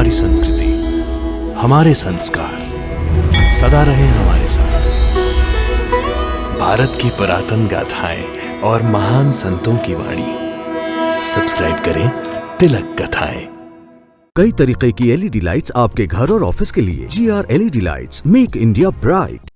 हमारी संस्कृति, हमारे संस्कार सदा रहे हमारे साथ। भारत की पुरातन गाथाएं और महान संतों की वाणी। सब्सक्राइब करें तिलक कथाएं। कई तरीके की एलईडी लाइट्स आपके घर और ऑफिस के लिए। GR LED lights, make India bright.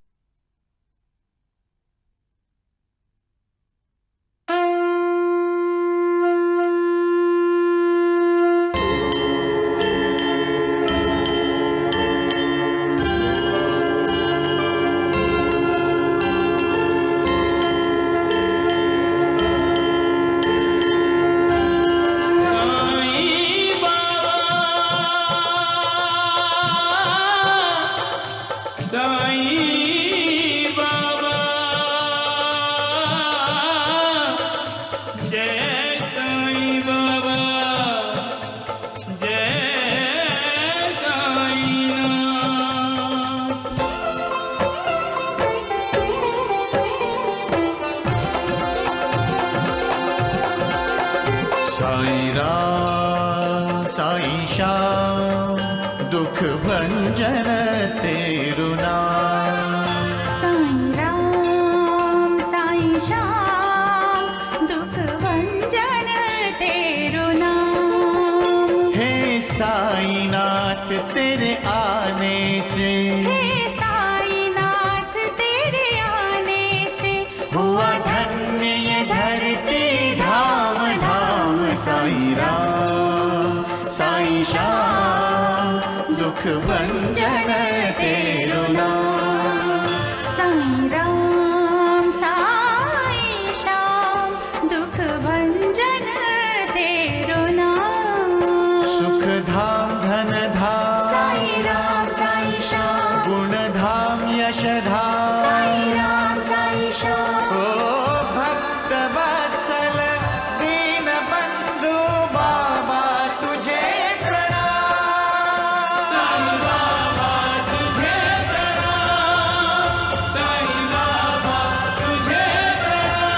Sai Ram Sai Shyam दुख भंजन तेरु नाम। साईं राम साईं श्याम दुख भंजन तेरु नाम। हे साईं नाथ तेरे आने से, हे साईं नाथ तेरे आने से हुआ धन्य ये धरती धाम धाम। साईं राम साईं श्याम दुख भंजन तेरु नाम। साईं राम साईं श्याम दुख भंजन तेरु नाम। सुख धाम धन धाम साईं राम साईं श्याम गुण धाम यश धाम। साईं राम साईं श्याम ओ भक्त वत्सल दीन बंधु बाबा तुझे प्रणाम। साईं बाबा तुझे प्रणाम। साईं बाबा तुझे प्रणाम।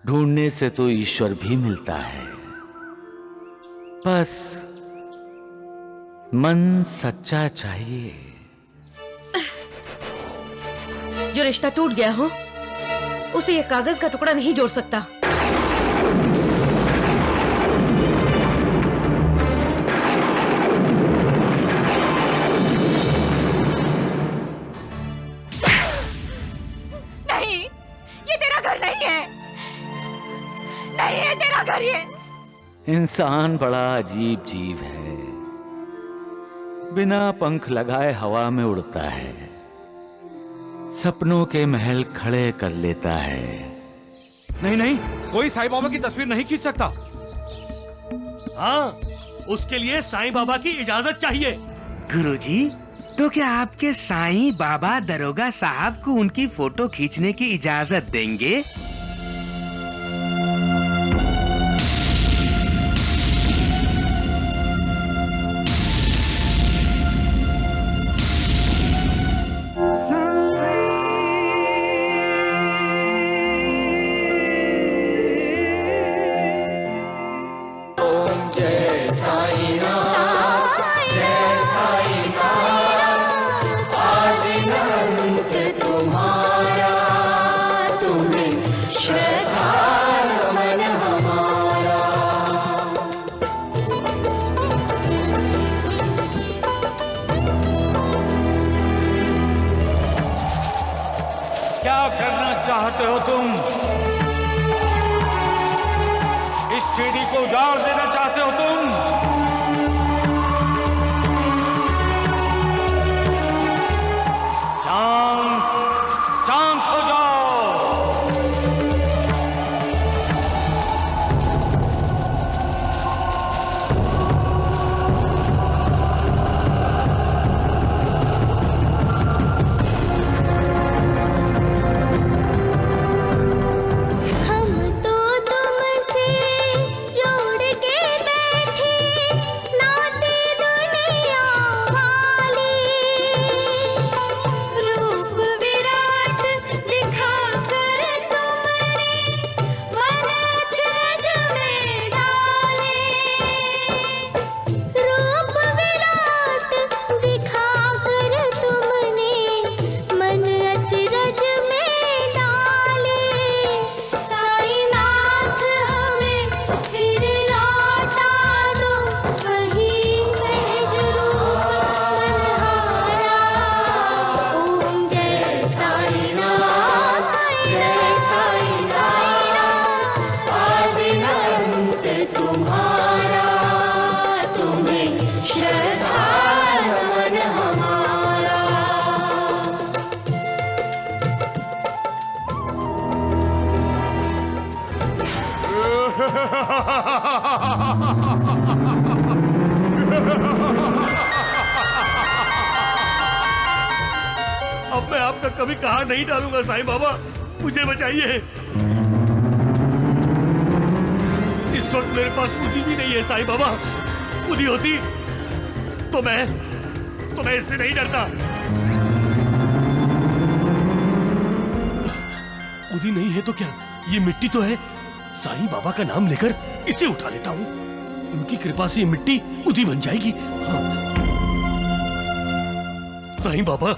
ढूंढने से तो ईश्वर भी मिलता है, बस मन सच्चा चाहिए। जो रिश्ता टूट गया हो उसे ये कागज का टुकड़ा नहीं जोड़ सकता। नहीं, ये तेरा घर नहीं है। नहीं है तेरा घर ये। इंसान बड़ा अजीब जीव है, बिना पंख लगाए हवा में उड़ता है, सपनों के महल खड़े कर लेता है। नहीं नहीं, कोई साईं बाबा की तस्वीर नहीं खींच सकता। हाँ, उसके लिए साईं बाबा की इजाजत चाहिए। गुरुजी, तो क्या आपके साईं बाबा दरोगा साहब को उनकी फोटो खींचने की इजाजत देंगे? क्या करना चाहते हो तुम? इस सीढ़ी को उजाड़ देना चाहते हो तुम? शांत शांत हो जाओ। अब मैं आपका कभी कहा नहीं डालूंगा साईं बाबा, मुझे बचाइए। इस वक्त मेरे पास उदी भी नहीं है साईं बाबा। उदी होती तो मैं इससे नहीं डरता। उदी नहीं है तो क्या, ये मिट्टी तो है। साईं बाबा का नाम लेकर इसे उठा लेता हूँ, उनकी कृपा से ये मिट्टी उदी बन जाएगी। हाँ। साईं बाबा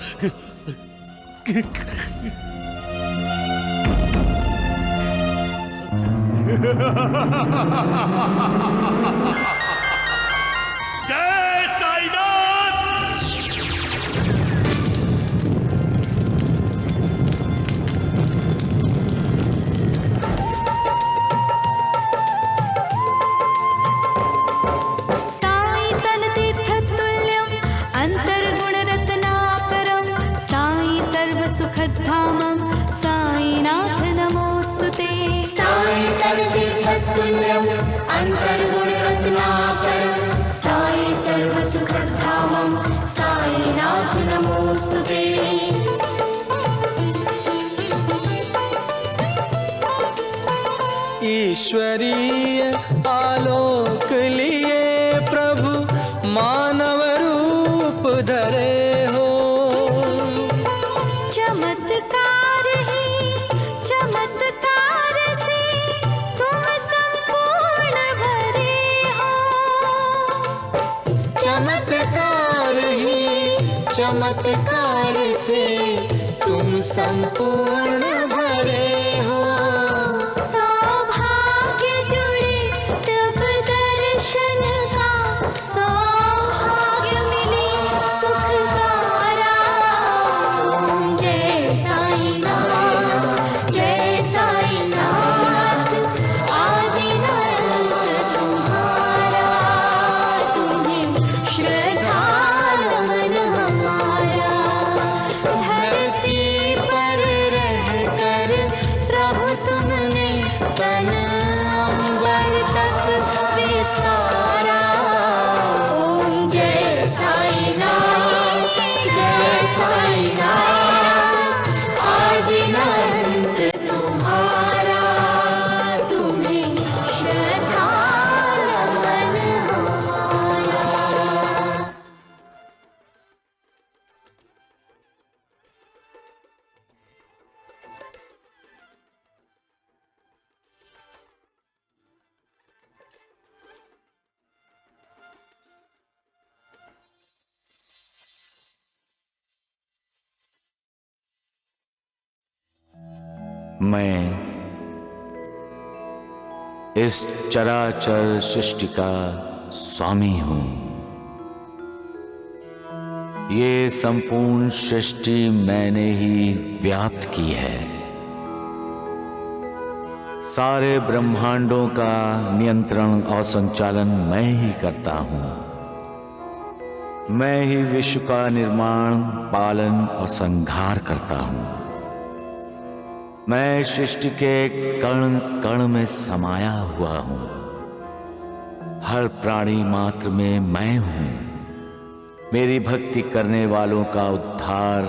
जय साईनाथ। साई तनतीर्थतुल्यं अन्तर्गुणरत्नाकरं साई सर्वसुखधामं साईनाथ नमोऽस्तुते। साई तनतीर्थतुल्यं अन्तर्गुणरत्नाकरं साई सर्वसुखधामं साईनाथ नमोऽस्तुते। ईश्वरीय आलोक लिए प्रभु मानव रूप धरे हो। चमत्कार ही चमत्कार से तुम संपूर्ण भरे हो। चमत्कार ही चमत्कार से तुम संपूर्ण भरे हो। सौभाग्य जुड़े तब दर्शन का, सौभाग्य मिले सुख का। ओम जय साईनाथ, जय साईनाथ। आदिनाथ तुम्हारा, तुम्हें श्रद्धा नमन हमारा। धरती पर रहकर प्रभु तुमने तन अंबर तक विस्तारा। ओम जय साईनाथ, जय साईनाथ। आदिनाथ तुम्हारा, तुम्हें श्रद्धा नमन हमारा। मैं इस चराचर सृष्टि का स्वामी हूं। ये संपूर्ण सृष्टि मैंने ही व्याप्त की है। सारे ब्रह्मांडों का नियंत्रण और संचालन मैं ही करता हूं। मैं ही विश्व का निर्माण, पालन और संहार करता हूं। मैं सृष्टि के कण कण में समाया हुआ हूं। हर प्राणी मात्र में मैं हूं। मेरी भक्ति करने वालों का उद्धार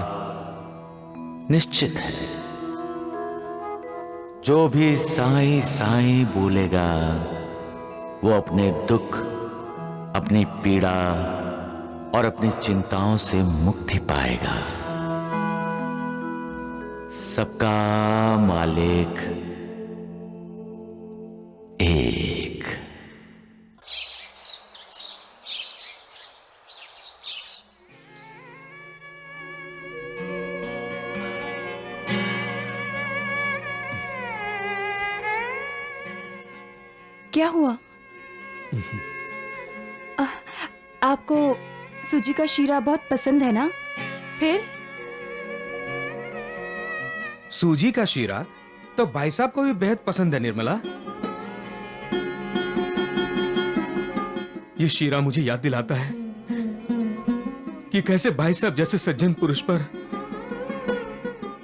निश्चित है। जो भी साईं साईं बोलेगा वो अपने दुख, अपनी पीड़ा और अपनी चिंताओं से मुक्ति पाएगा। सबका मालिक एक। क्या हुआ? आपको सूजी का शीरा बहुत पसंद है ना? फिर सूजी का शीरा तो भाई साहब को भी बेहद पसंद है निर्मला। ये शीरा मुझे याद दिलाता है कि कैसे भाई साहब जैसे सज्जन पुरुष पर,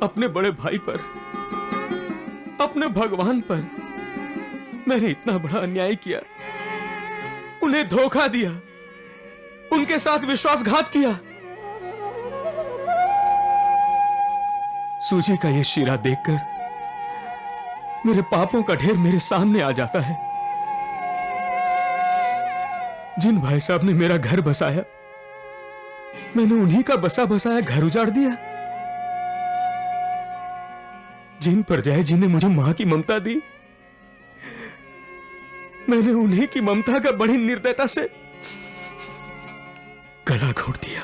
अपने बड़े भाई पर, अपने भगवान पर मैंने इतना बड़ा अन्याय किया, उन्हें धोखा दिया, उनके साथ विश्वासघात किया। सूजी का यह शीरा देखकर मेरे पापों का ढेर मेरे सामने आ जाता है। जिन भाई साहब ने मेरा घर बसाया, मैंने उन्हीं का बसा बसाया घर उजाड़ दिया। जिन परजाई जी ने मुझे मां की ममता दी, मैंने उन्हीं की ममता का बड़ी निर्दयता से गला घोट दिया।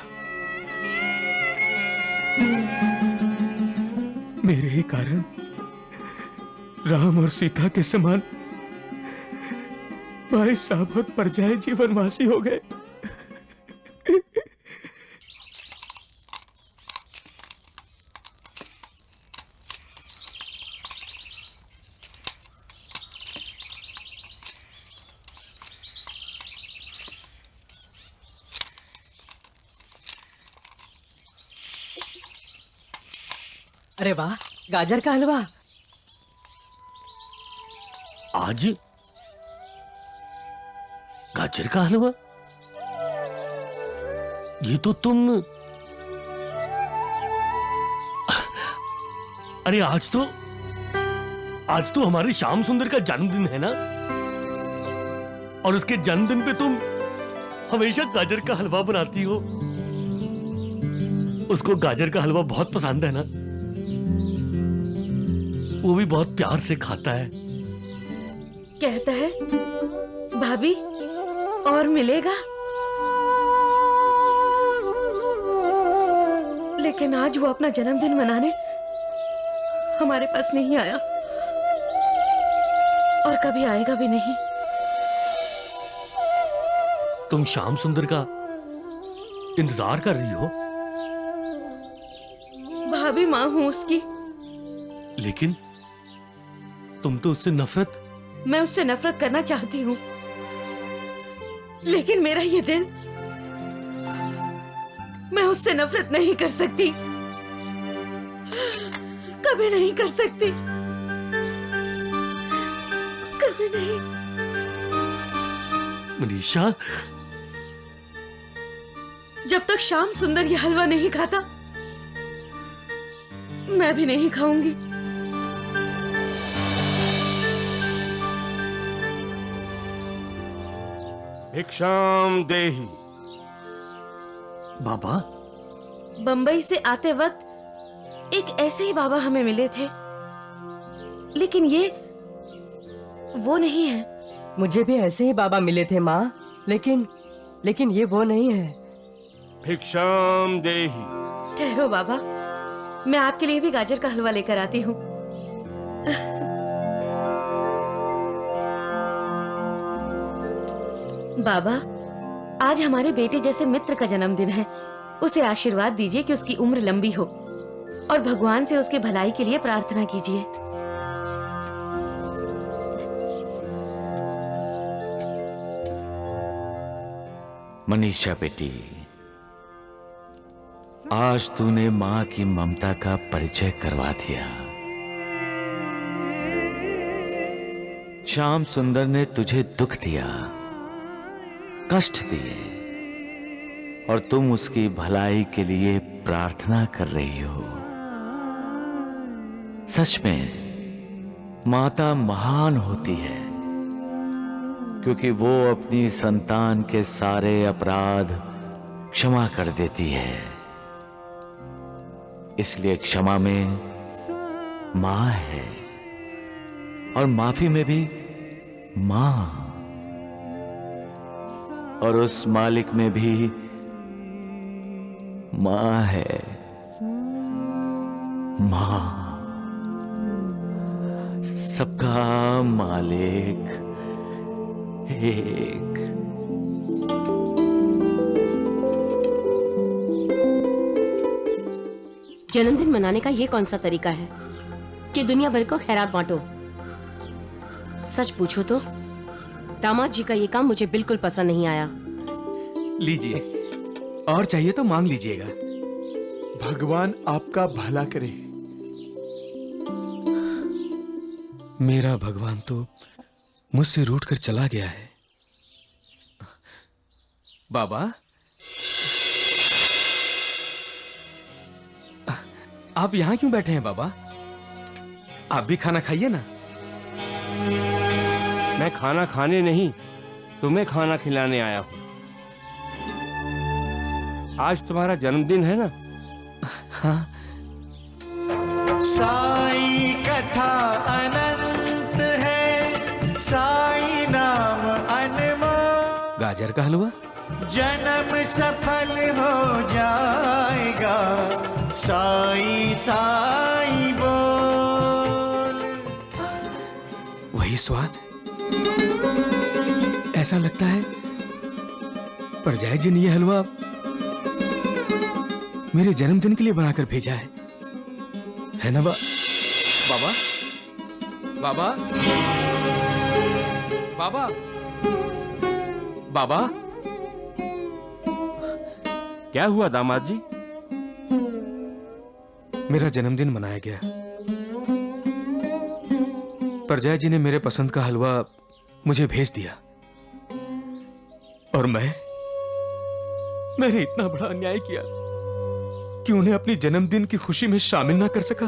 मेरे ही कारण राम और सीता के समान भाई साहब और परजाई जी वनवासी हो गए। अरे वाह, गाजर का हलवा। आज गाजर का हलवा? ये तो तुम... अरे आज तो हमारे श्याम सुंदर का जन्मदिन है ना, और उसके जन्मदिन पे तुम हमेशा गाजर का हलवा बनाती हो। उसको गाजर का हलवा बहुत पसंद है ना, वो भी बहुत प्यार से खाता है। कहता है भाभी और मिलेगा, लेकिन आज वो अपना जन्मदिन मनाने हमारे पास नहीं आया और कभी आएगा भी नहीं। तुम श्याम सुंदर का इंतजार कर रही हो? भाभी मां हूं उसकी। लेकिन तुम तो उससे नफरत... मैं उससे नफरत करना चाहती हूँ, लेकिन मेरा ये दिल, मैं उससे नफरत नहीं कर सकती, कभी नहीं कर सकती, कभी नहीं। मनीषा, जब तक श्याम सुंदर ये हलवा नहीं खाता, मैं भी नहीं खाऊंगी। भिक्षाम देहि। बाबा, बंबई से आते वक्त एक ऐसे ही बाबा हमें मिले थे, लेकिन ये वो नहीं है। मुझे भी ऐसे ही बाबा मिले थे माँ, लेकिन ये वो नहीं है। भिक्षाम देहि। ठहरो बाबा, मैं आपके लिए भी गाजर का हलवा लेकर आती हूँ। बाबा, आज हमारे बेटे जैसे मित्र का जन्मदिन है। उसे आशीर्वाद दीजिए कि उसकी उम्र लंबी हो, और भगवान से उसके भलाई के लिए प्रार्थना कीजिए। मनीषा बेटी, आज तूने मां की ममता का परिचय करवा दिया। श्याम सुंदर ने तुझे दुख दिया, कष्ट दिए, और तुम उसकी भलाई के लिए प्रार्थना कर रही हो। सच में माता महान होती है, क्योंकि वो अपनी संतान के सारे अपराध क्षमा कर देती है। इसलिए क्षमा में मां है, और माफी में भी मां, और उस मालिक में भी मां है। मां, सबका मालिक एक। जन्मदिन मनाने का ये कौन सा तरीका है कि दुनिया भर को खैरात बांटो? सच पूछो तो दामाद जी का ये काम मुझे बिल्कुल पसंद नहीं आया। लीजिए, और चाहिए तो मांग लीजिएगा। भगवान आपका भला करे। मेरा भगवान तो मुझसे रूठ कर चला गया है। बाबा, आप यहाँ क्यों बैठे हैं बाबा? आप भी खाना खाइए ना। मैं खाना खाने नहीं, तुम्हें खाना खिलाने आया हूँ। आज तुम्हारा जन्मदिन है ना? हाँ। साई कथा अनंत है, साई नाम अनमोल। गाजर का हलवा? जन्म सफल हो जाएगा, साई साई बोल। वही स्वाद। ऐसा लगता है परजाई जी ने यह हलवा मेरे जन्मदिन के लिए बनाकर भेजा है ना बाबा? बाबा? बाबा? बाबा? क्या हुआ दामाद जी? मेरा जन्मदिन मनाया गया। परजाई जी ने मेरे पसंद का हलवा मुझे भेज दिया और मैंने इतना बड़ा अन्याय किया कि उन्हें अपनी जन्मदिन की खुशी में शामिल ना कर सका।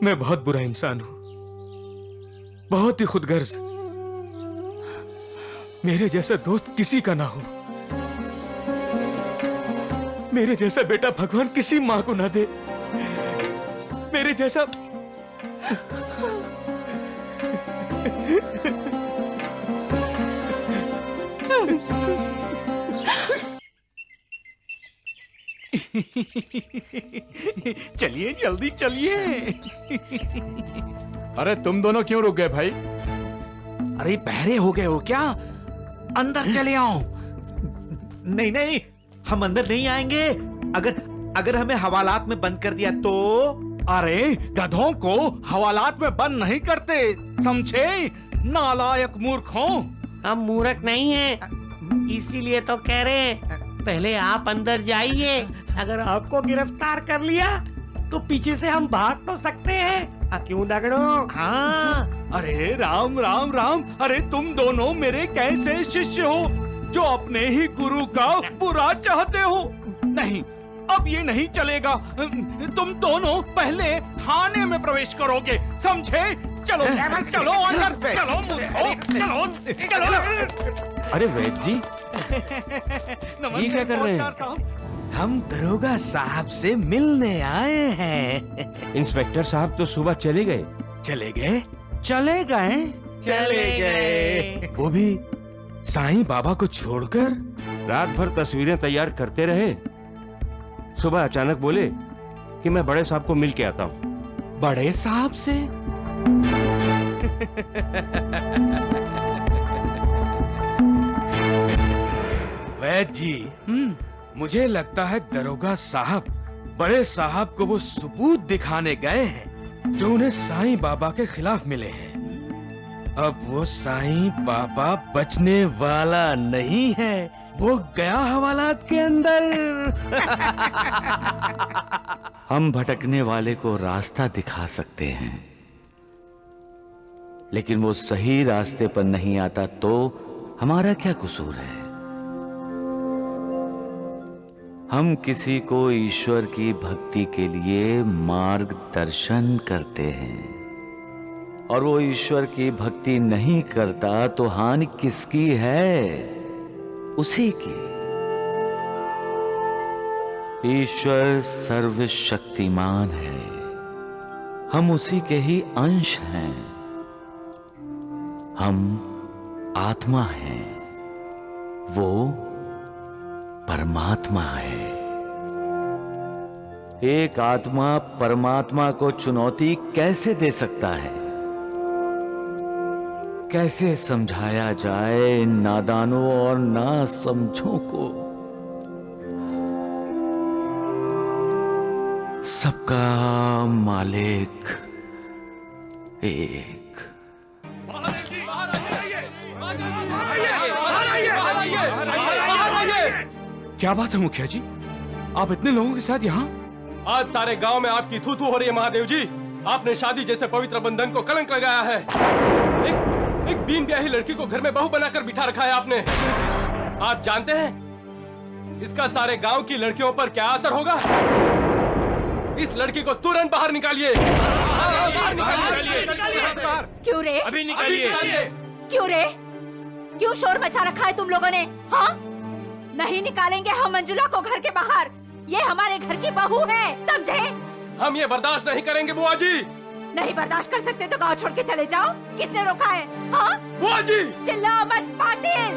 मैं बहुत बुरा इंसान हूं, बहुत ही खुदगर्ज। मेरे जैसा दोस्त किसी का ना हो, मेरे जैसा बेटा भगवान किसी मां को ना दे, मेरे जैसा चलिए जल्दी चलिए। अरे तुम दोनों क्यों रुक गए भाई? अरे बहरे हो गए हो क्या? अंदर चले आओ। नहीं नहीं, हम अंदर नहीं आएंगे। अगर हमें हवालात में बंद कर दिया तो? अरे गधों को हवालात में बंद नहीं करते, समझे? नालायक मूर्खों। हम मूर्ख नहीं हैं, इसीलिए तो कह रहे हैं पहले आप अंदर जाइए। अगर आपको गिरफ्तार कर लिया तो पीछे से हम भाग तो सकते हैं, क्यों दगड़ो? हाँ। अरे राम राम राम। अरे तुम दोनों मेरे कैसे शिष्य हो जो अपने ही गुरु का बुरा चाहते हो? नहीं, अब ये नहीं चलेगा। तुम दोनों पहले थाने में प्रवेश करोगे, समझे? चलो चलो अंदर चलो, चलो चलो। अरे वैद्य जी, ये क्या कर रहे हैं? हम दरोगा साहब से मिलने आए हैं। इंस्पेक्टर साहब तो सुबह चले गए। चले गए? चले गए? चले गए। वो भी साईं बाबा को छोड़कर? रात भर तस्वीरें तैयार करते रहे, सुबह अचानक बोले कि मैं बड़े साहब को मिल के आता हूँ। बड़े साहब से? वैद्य जी, मुझे लगता है दरोगा साहब बड़े साहब को वो सबूत दिखाने गए हैं जो उन्हें साईं बाबा के खिलाफ मिले हैं। अब वो साईं बाबा बचने वाला नहीं है, वो गया हवालात के अंदर। हम भटकने वाले को रास्ता दिखा सकते हैं, लेकिन वो सही रास्ते पर नहीं आता तो हमारा क्या कसूर है? हम किसी को ईश्वर की भक्ति के लिए मार्गदर्शन करते हैं और वो ईश्वर की भक्ति नहीं करता तो हानि किसकी है? उसी की। ईश्वर सर्वशक्तिमान है, हम उसी के ही अंश हैं। हम आत्मा हैं, वो परमात्मा है। एक आत्मा परमात्मा को चुनौती कैसे दे सकता है? कैसे समझाया जाए इन नादानों और नासमझों को? सबका मालिक एक। क्या बात है मुखिया जी, आप इतने लोगों के साथ यहाँ? आज सारे गांव में आपकी थू थू हो रही है महादेव जी। आपने शादी जैसे पवित्र बंधन को कलंक लगाया है। एक बीन ब्याही लड़की को घर में बहू बनाकर बिठा रखा है आपने। आप जानते हैं इसका सारे गांव की लड़कियों पर क्या असर होगा? इस लड़की को तुरंत बाहर निकालिए। बाहर निकालिए। क्यों रे? अभी निकालिए। क्यों रे? क्यों शोर मचा रखा है तुम लोगों ने? हाँ? नहीं निकालेंगे हम मंजुला को घर के बाहर। ये हमारे घर की बहू है, समझे? हम ये बर्दाश्त नहीं करेंगे बुआ जी। नहीं बर्दाश्त कर सकते तो गाँव छोड़ के चले जाओ। किसने रोका है? हाँ? बुआ जी। चिल्लाओ मत पाटिल।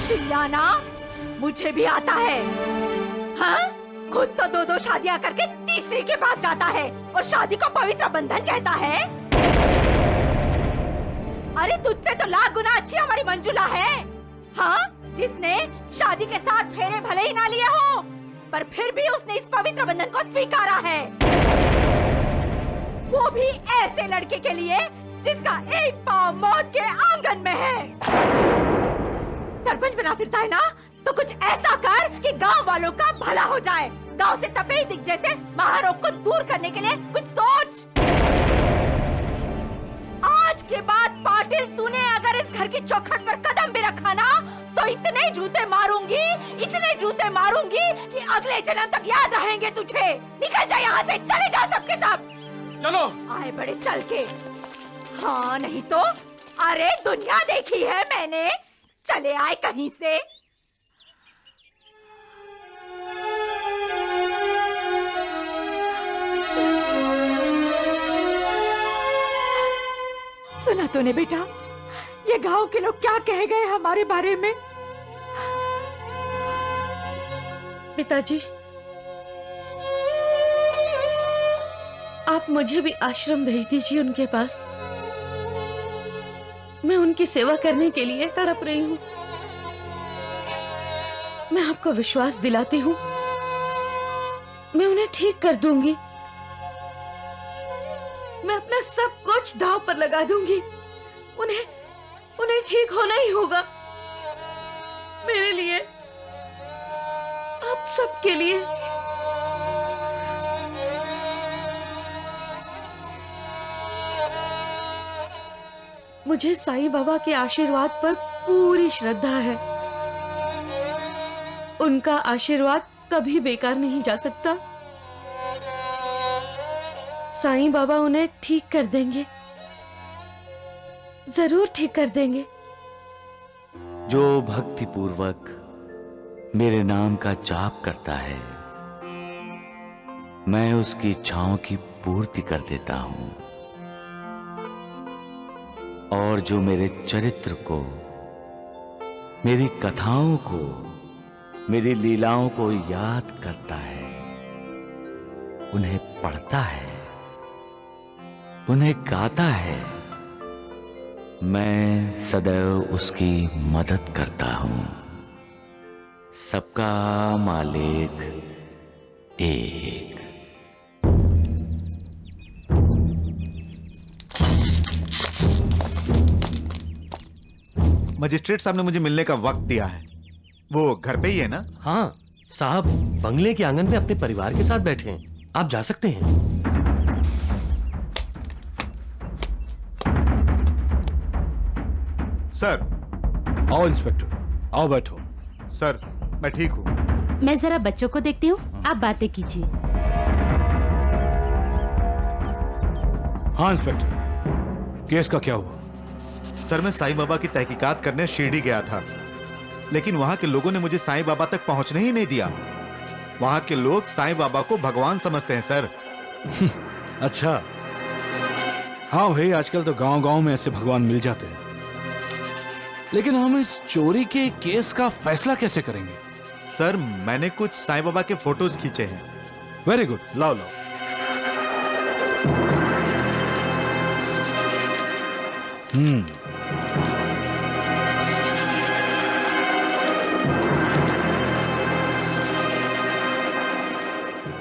चिल्लाना मुझे भी आता है। हाँ? खुद तो 2-2 शादियां करके तीसरी के पास जाता है और शादी को पवित्र बंधन कहता है। अरे तुझसे तो लाख गुना अच्छी हमारी मंजुला है। हाँ? जिसने शादी के 7 फेरे भले ही ना लिए हो, पर फिर भी उसने इस पवित्र बंधन को स्वीकारा है। वो भी ऐसे लड़के के लिए जिसका एक पांव मौत के आंगन में है। सरपंच बना फिरता है ना, तो कुछ ऐसा कर कि गांव वालों का भला हो जाए। गांव से तपेई दिख जैसे महारोग को दूर करने के लिए कुछ सोच। आज के बाद पाटिल तूने अगर इस घर की चौखट पर कदम भी रखा ना, तो इतने जूते मारूंगी कि अगले जन्म तक याद रहेंगे तुझे। निकल जा यहाँ से, चले जाओ सबके सब। चलो। आए बड़े चल के। हाँ नहीं तो, अरे दुनिया देखी है मैंने। चले आए कहीं से। सुना तूने बेटा, ये गांव के लोग क्या कह गए हमारे बारे में? पिताजी, आप मुझे भी आश्रम भेज दीजिए उनके पास। मैं उनकी सेवा करने के लिए तड़प रही हूँ। मैं आपको विश्वास दिलाती हूँ, मैं उन्हें ठीक कर दूंगी। मैं अपना सब कुछ दांव पर लगा दूंगी। उन्हें ठीक होना ही होगा। मेरे लिए, आप सबके लिए। मुझे साईं बाबा के आशीर्वाद पर पूरी श्रद्धा है। उनका आशीर्वाद कभी बेकार नहीं जा सकता। साईं बाबा उन्हें ठीक कर देंगे, जरूर ठीक कर देंगे। जो भक्ति पूर्वक मेरे नाम का जाप करता है, मैं उसकी इच्छाओं की पूर्ति कर देता हूं। और जो मेरे चरित्र को, मेरी कथाओं को, मेरी लीलाओं को याद करता है, उन्हें पढ़ता है, उन्हें गाता है, मैं सदैव उसकी मदद करता हूं। सबका मालिक एक। मजिस्ट्रेट साहब ने मुझे मिलने का वक्त दिया है। वो घर पे ही है ना? हाँ साहब, बंगले के आंगन में अपने परिवार के साथ बैठे हैं। आप जा सकते हैं। सर। आओ इंस्पेक्टर, आओ बैठो। सर, मैं ठीक हूँ। मैं जरा बच्चों को देखती हूँ, आप बातें कीजिए। हाँ इंस्पेक्टर, केस का क्या हुआ? सर, मैं साईं बाबा की तहकीकात करने शिरडी गया था, लेकिन वहां के लोगों ने मुझे साईं बाबा तक पहुंचने ही नहीं दिया। वहां के लोग साईं बाबा को भगवान समझते हैं सर। अच्छा। हाँ भाई, आजकल तो गांव-गांव में ऐसे भगवान मिल जाते हैं। लेकिन हम इस चोरी के केस का फैसला कैसे करेंगे? सर, मैंने कुछ साईं बाबा के फोटोज खींचे हैं। वेरी गुड, लाओ लाओ।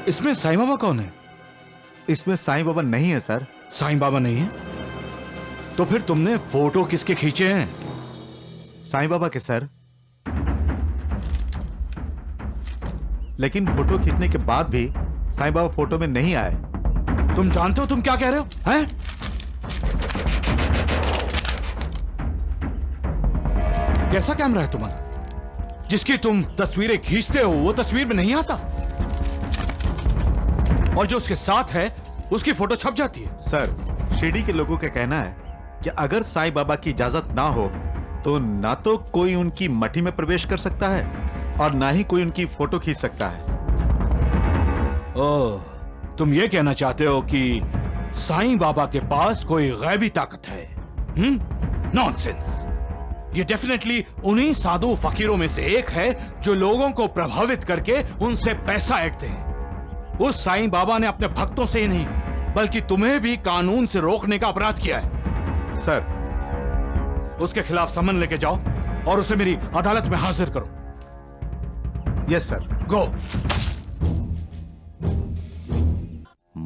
इसमें साईं बाबा कौन है? इसमें साईं बाबा नहीं है सर। साईं बाबा नहीं है? तो फिर तुमने फोटो किसके खींचे हैं? साईं बाबा के सर। लेकिन फोटो खींचने के बाद भी साईं बाबा फोटो में नहीं आए। तुम जानते हो तुम क्या कह रहे हो? हैं? कैसा कैमरा है तुम्हारा? जिसकी तुम तस्वीरें खींचते हो वो तस्वीर में नहीं आता? और जो उसके साथ है उसकी फोटो छप जाती है। सर, शिरडी के लोगों का कहना है कि अगर साईं बाबा की इजाजत ना हो तो ना तो कोई उनकी मठी में प्रवेश कर सकता है और ना ही कोई उनकी फोटो खींच सकता है। ओह, तुम ये कहना चाहते हो कि साईं बाबा के पास कोई गैबी ताकत है? नॉनसेंस। ये डेफिनेटली उन्हीं साधु फकीरों में से एक है जो लोगों को प्रभावित करके उनसे पैसा ऐंठते हैं। उस साईं बाबा ने अपने भक्तों से ही नहीं बल्कि तुम्हें भी कानून से रोकने का अपराध किया है। सर, उसके खिलाफ समन लेके जाओ और उसे मेरी अदालत में हाजिर करो। Yes sir. गो।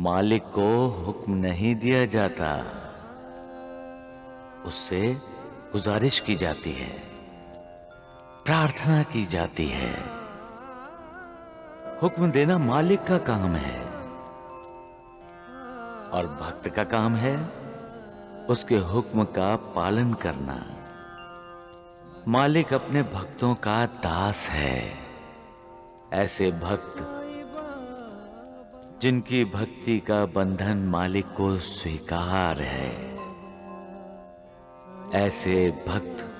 मालिक को हुक्म नहीं दिया जाता, उससे गुजारिश की जाती है, प्रार्थना की जाती है। हुक्म देना मालिक का काम है और भक्त का काम है उसके हुक्म का पालन करना। मालिक अपने भक्तों का दास है। ऐसे भक्त जिनकी भक्ति का बंधन मालिक को स्वीकार है, ऐसे भक्त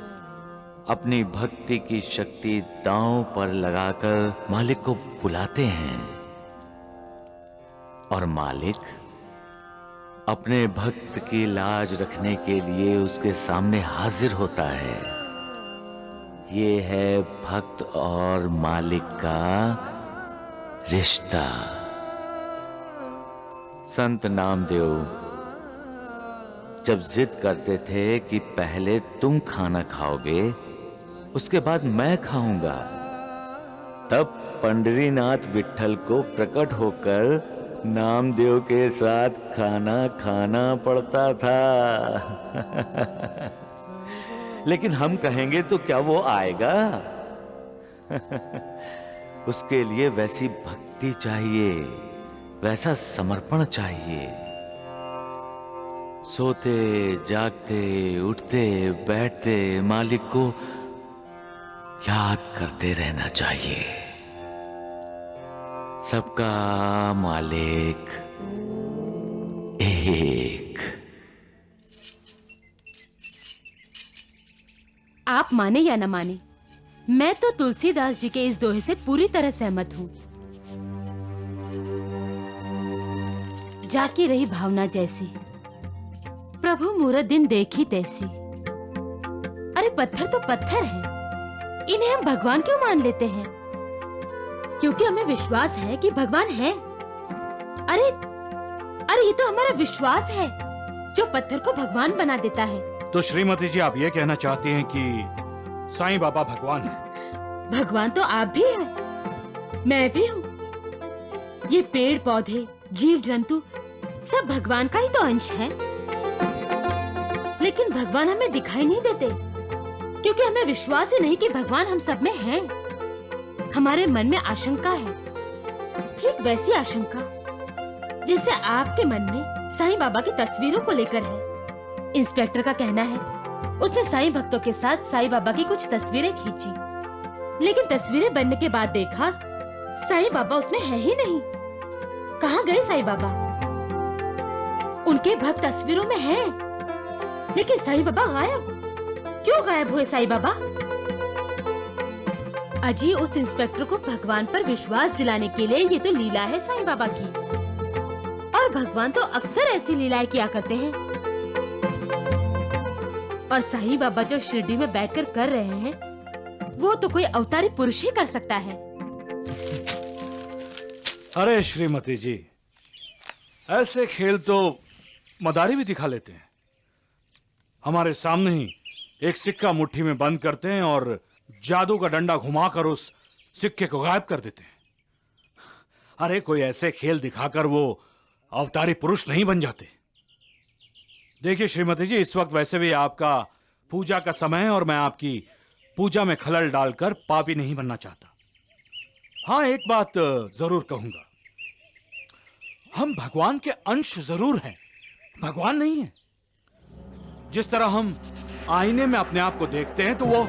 अपनी भक्ति की शक्ति दांव पर लगाकर मालिक को बुलाते हैं और मालिक अपने भक्त की लाज रखने के लिए उसके सामने हाजिर होता है। ये है भक्त और मालिक का रिश्ता। संत नामदेव जब जिद करते थे कि पहले तुम खाना खाओगे उसके बाद मैं खाऊंगा, तब पंडरीनाथ विट्ठल को प्रकट होकर नामदेव के साथ खाना खाना पड़ता था। लेकिन हम कहेंगे तो क्या वो आएगा? उसके लिए वैसी भक्ति चाहिए, वैसा समर्पण चाहिए। सोते जागते उठते बैठते मालिक को याद करते रहना चाहिए। सबका मालिक एक। आप माने या न माने, मैं तो तुलसीदास जी के इस दोहे से पूरी तरह सहमत हूँ। जाकी रही भावना जैसी, प्रभु मूरत दिन देखी तैसी। अरे पत्थर तो पत्थर है, इन्हें हम भगवान क्यों मान लेते हैं? क्योंकि हमें विश्वास है कि भगवान है। अरे ये तो हमारा विश्वास है जो पत्थर को भगवान बना देता है। तो श्रीमती जी, आप ये कहना चाहती हैं कि साईं बाबा भगवान है? भगवान तो आप भी हैं, मैं भी हूँ। ये पेड़ पौधे जीव जंतु सब भगवान का ही तो अंश है। लेकिन भगवान हमें दिखाई नहीं देते क्योंकि हमें विश्वास ही नहीं कि भगवान हम सब में है। हमारे मन में आशंका है, ठीक वैसी आशंका जैसे आपके मन में साईं बाबा की तस्वीरों को लेकर है। इंस्पेक्टर का कहना है उसने साईं भक्तों के साथ साईं बाबा की कुछ तस्वीरें खींची, लेकिन तस्वीरें बनने के बाद देखा साईं बाबा उसमें है ही नहीं। कहाँ गए साईं बाबा? उनके भक्त तस्वीरों में हैं, लेकिन साईं बाबा गायब। क्यों गायब हुए साईं बाबा? अजी, उस इंस्पेक्टर को भगवान पर विश्वास दिलाने के लिए ये तो लीला है साईं बाबा की, और भगवान तो अक्सर ऐसी लीलाएं किया करते हैं। और साईं बाबा जो शिरडी में बैठकर कर रहे हैं वो तो कोई अवतारी पुरुष ही कर सकता है। अरे श्रीमती जी, ऐसे खेल तो मदारी भी दिखा लेते हैं। हमारे सामने ही एक सिक्का मुट्ठी में बंद करते हैं और जादू का डंडा घुमाकर उस सिक्के को गायब कर देते हैं। अरे कोई ऐसे खेल दिखाकर वो अवतारी पुरुष नहीं बन जाते। देखिए श्रीमती जी, इस वक्त वैसे भी आपका पूजा का समय है और मैं आपकी पूजा में खलल डालकर पापी नहीं बनना चाहता। हाँ, एक बात जरूर कहूंगा, हम भगवान के अंश जरूर हैं, भगवान नहीं है। जिस तरह हम आईने में अपने आप को देखते हैं तो वो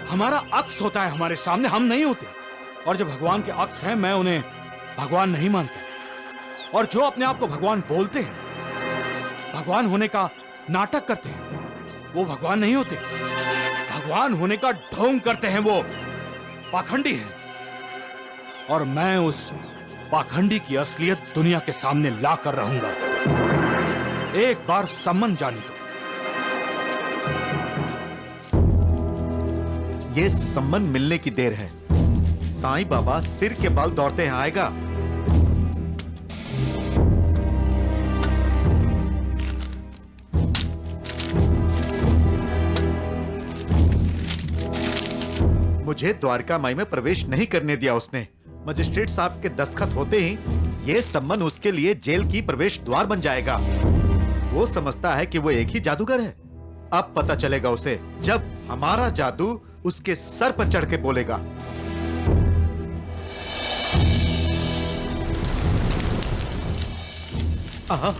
हमारा अक्स होता है हमारे सामने, हम नहीं होते। और जो भगवान के अक्स हैं, मैं उन्हें भगवान नहीं मानता। और जो अपने आप को भगवान बोलते हैं, भगवान होने का नाटक करते हैं, वो भगवान नहीं होते। भगवान होने का ढोंग करते हैं, वो पाखंडी हैं। और मैं उस पाखंडी की असलियत दुनिया के सामने ला कर रहूंगा। एक बार सम्मन जाने दो। ये सम्मन मिलने की देर है। साईं बाबा सिर के बाल दौड़ते हैं, आएगा। मुझे द्वारका माई में प्रवेश नहीं करने दिया उसने। मजिस्ट्रेट साहब के दस्तखत होते ही ये सम्मन उसके लिए जेल की प्रवेश द्वार बन जाएगा। वो समझता है कि वो एक ही जादूगर है। अब पता चलेगा उसे जब हमारा जादू उसके सर पर चढ़ के बोलेगा। आहा।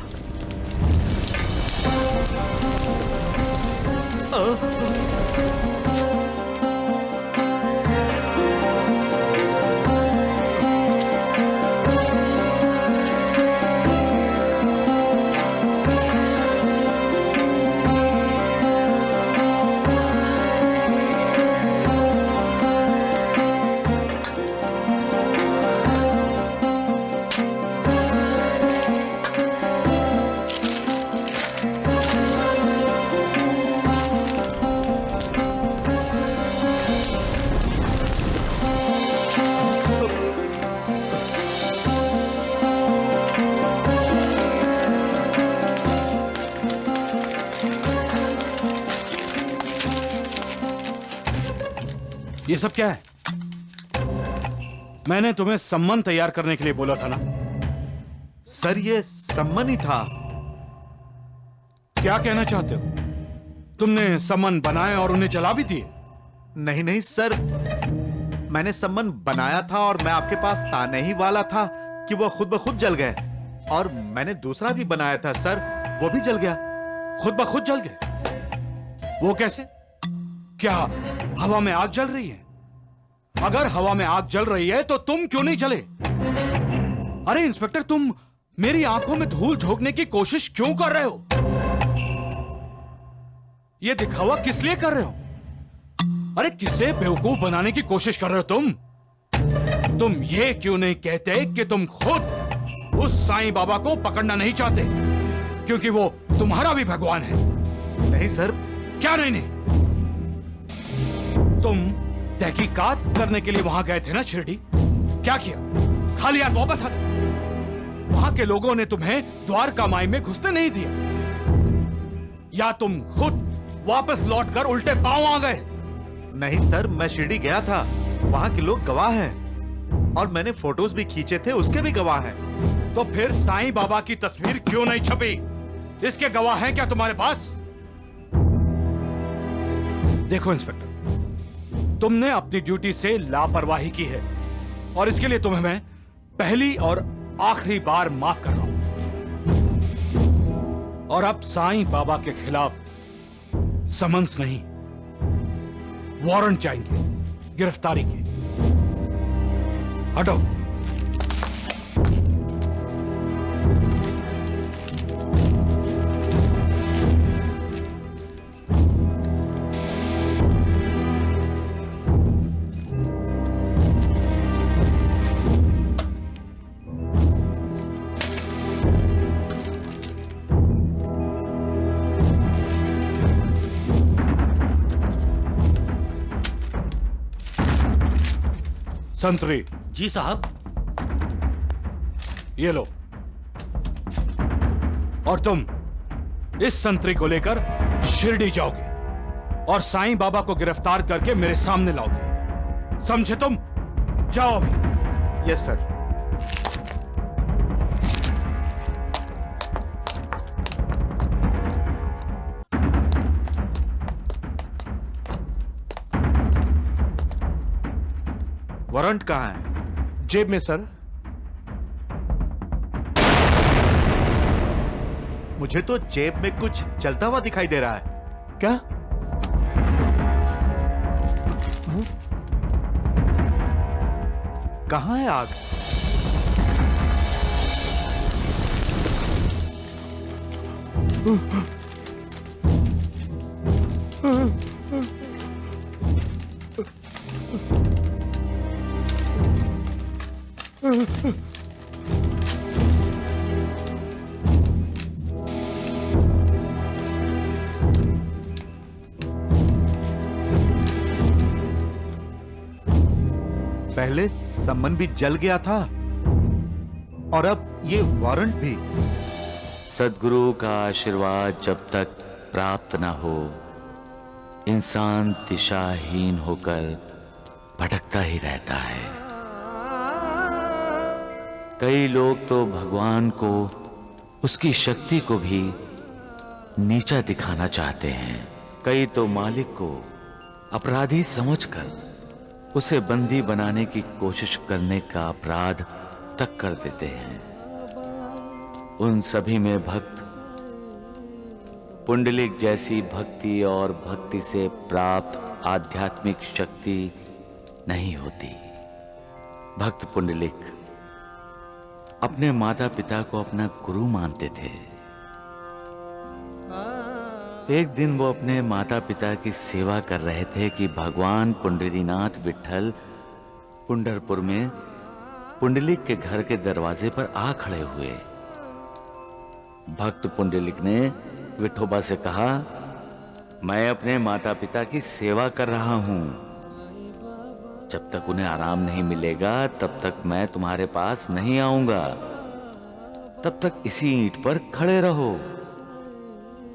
ये सब क्या है? मैंने तुम्हें सम्मन तैयार करने के लिए बोला था ना? सर ये सम्मन ही था। क्या कहना चाहते हो? तुमने सम्मन बनाए और उन्हें जला भी दिए? नहीं नहीं सर, मैंने सम्मन बनाया था और मैं आपके पास आने ही वाला था कि वो खुद ब खुद जल गए। और मैंने दूसरा भी बनाया था सर, वो भी जल गया। खुद ब खुद जल गए? वो कैसे? क्या हवा में आग जल रही है? अगर हवा में आग जल रही है तो तुम क्यों नहीं जले? अरे इंस्पेक्टर, तुम मेरी आंखों में धूल झोंकने की कोशिश क्यों कर रहे हो? ये दिखावा किस लिए कर रहे हो? अरे किसे बेवकूफ बनाने की कोशिश कर रहे हो तुम? तुम ये क्यों नहीं कहते कि तुम खुद उस साईं बाबा को पकड़ना नहीं चाहते, क्योंकि वो तुम्हारा भी भगवान है? नहीं सर। क्या नहीं नहीं? तुम तहकीकात करने के लिए वहां गए थे ना शिरडी? क्या किया? खाली हाथ वापस आ गए? वहां के लोगों ने तुम्हें द्वारका माई में घुसने नहीं दिया, या तुम खुद वापस लौटकर उल्टे पांव आ गए? नहीं सर, मैं शिरडी गया था, वहां के लोग गवाह हैं और मैंने फोटोज भी खींचे थे, उसके भी गवाह हैं। तो फिर साईं बाबा की तस्वीर क्यों नहीं छपी? इसके गवाह हैं क्या तुम्हारे पास? देखो इंस्पेक्टर, तुमने अपनी ड्यूटी से लापरवाही की है और इसके लिए तुम्हें मैं पहली और आखिरी बार माफ कर रहा हूं। और अब साईं बाबा के खिलाफ समन्स नहीं, वारंट चाहिए गिरफ्तारी के। हटो। संतरी। जी साहब। ये लो, और तुम इस संतरी को लेकर शिरडी जाओगे और साईं बाबा को गिरफ्तार करके मेरे सामने लाओगे, समझे तुम? जाओ अभी। Yes sir. वारंट कहाँ है? जेब में सर। मुझे तो जेब में कुछ चलता हुआ दिखाई दे रहा है। क्या? कहाँ है आग? पहले सम्मन भी जल गया था और अब ये वारंट भी। सद्गुरु का आशीर्वाद जब तक प्राप्त न हो, इंसान दिशाहीन होकर भटकता ही रहता है। कई लोग तो भगवान को, उसकी शक्ति को भी नीचा दिखाना चाहते हैं। कई तो मालिक को अपराधी समझकर उसे बंदी बनाने की कोशिश करने का अपराध तक कर देते हैं। उन सभी में भक्त पुंडलिक जैसी भक्ति और भक्ति से प्राप्त आध्यात्मिक शक्ति नहीं होती। भक्त पुंडलिक अपने माता पिता को अपना गुरु मानते थे। एक दिन वो अपने माता पिता की सेवा कर रहे थे कि भगवान पुंडरीनाथ विट्ठल पुंडरपुर में पुंडलिक के घर के दरवाजे पर आ खड़े हुए। भक्त पुंडलिक ने विठोबा से कहा, मैं अपने माता पिता की सेवा कर रहा हूं। जब तक उन्हें आराम नहीं मिलेगा तब तक मैं तुम्हारे पास नहीं आऊंगा। तब तक इसी ईंट पर खड़े रहो।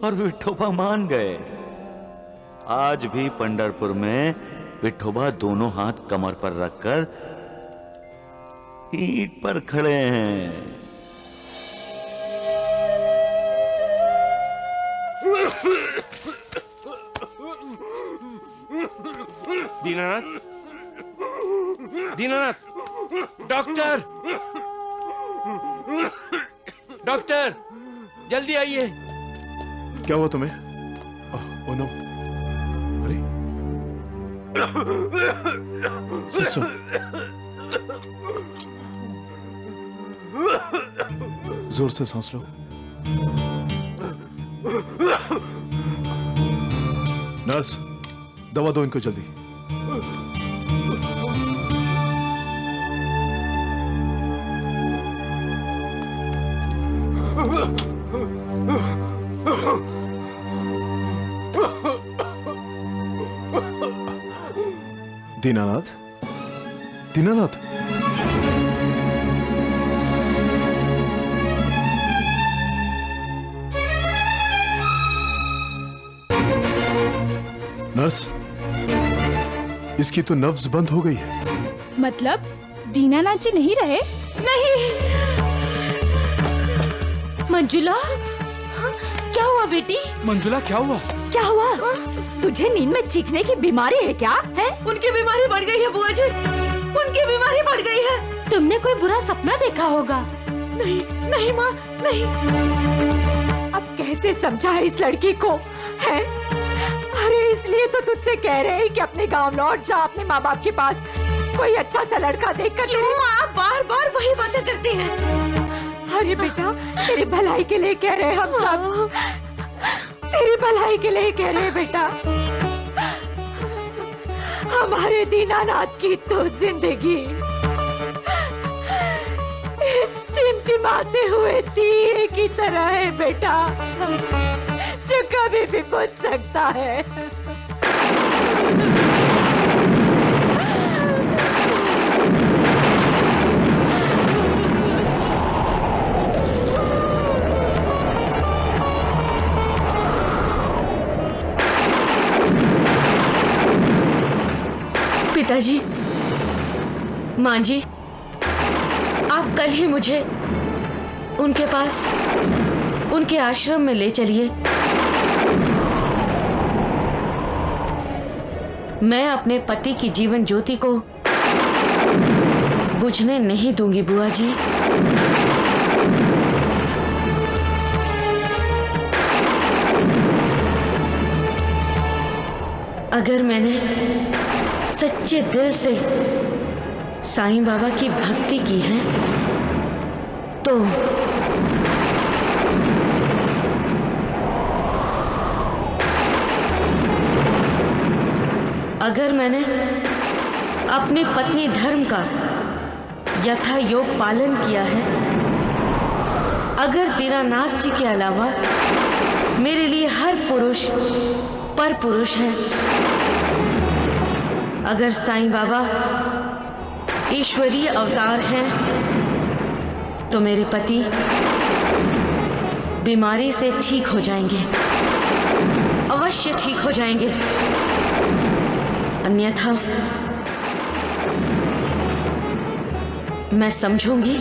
और विठोबा मान गए। आज भी पंढरपुर में विठोबा दोनों हाथ कमर पर रखकर ईंट पर खड़े हैं। दीनानाथ, दीनानाथ, डॉक्टर, डॉक्टर, जल्दी आइए। क्या हुआ तुम्हें? ओ नो, अरे सिस्टर, जोर से सांस लो। नर्स, दवा दो इनको जल्दी। दीनानाथ, दीनानाथ, नर्स, इसकी तो नब्ज बंद हो गई है। मतलब दीनानाथ जी नहीं रहे? नहीं। मंजुला, क्या हुआ बेटी? मंजुला, क्या हुआ? क्या हुआ? तुझे नींद में चीखने की बीमारी है क्या? है? उनकी बीमारी बढ़ गई है बुआ जी, उनकी बीमारी बढ़ गई है। तुमने कोई बुरा सपना देखा होगा। नहीं, नहीं माँ, नहीं। अब कैसे समझा है इस लड़की को? है? अरे इसलिए तो तुझसे कह रहे हैं कि अपने गांव लौट जा, अपने माँ बाप के पास कोई अच्छा सा लड़का देखकर। क्यों आप बार बार वही बातें करती हैं? अरे बेटा, तेरी भलाई के लिए कह रहे हम सब, तेरी भलाई के लिए कह रहे बेटा। हमारे दीनानाथ की तो जिंदगी इस टिमटिमाते हुए दिए की तरह है बेटा, जो कभी भी बुझ सकता है। पिताजी, माँ जी, आप कल ही मुझे उनके पास, उनके आश्रम में ले चलिए। मैं अपने पति की जीवन ज्योति को बुझने नहीं दूंगी बुआ जी। अगर मैंने सच्चे दिल से साईं बाबा की भक्ति की है अगर मैंने अपनी पत्नी धर्म का यथा योग पालन किया है, अगर दीनानाथ जी के अलावा मेरे लिए हर पुरुष पर पुरुष है, अगर साईं बाबा ईश्वरीय अवतार हैं, तो मेरे पति बीमारी से ठीक हो जाएंगे, अवश्य ठीक हो जाएंगे। अन्यथा मैं समझूंगी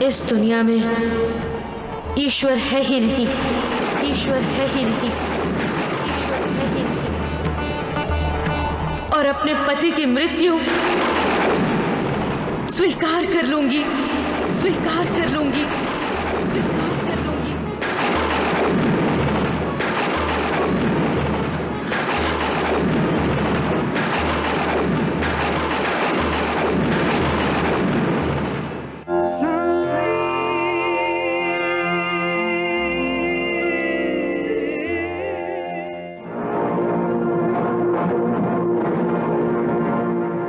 इस दुनिया में ईश्वर है ही नहीं, ईश्वर है ही नहीं, ईश्वर है ही नहीं। और अपने पति की मृत्यु स्वीकार कर लूंगी, स्वीकार कर लूंगी।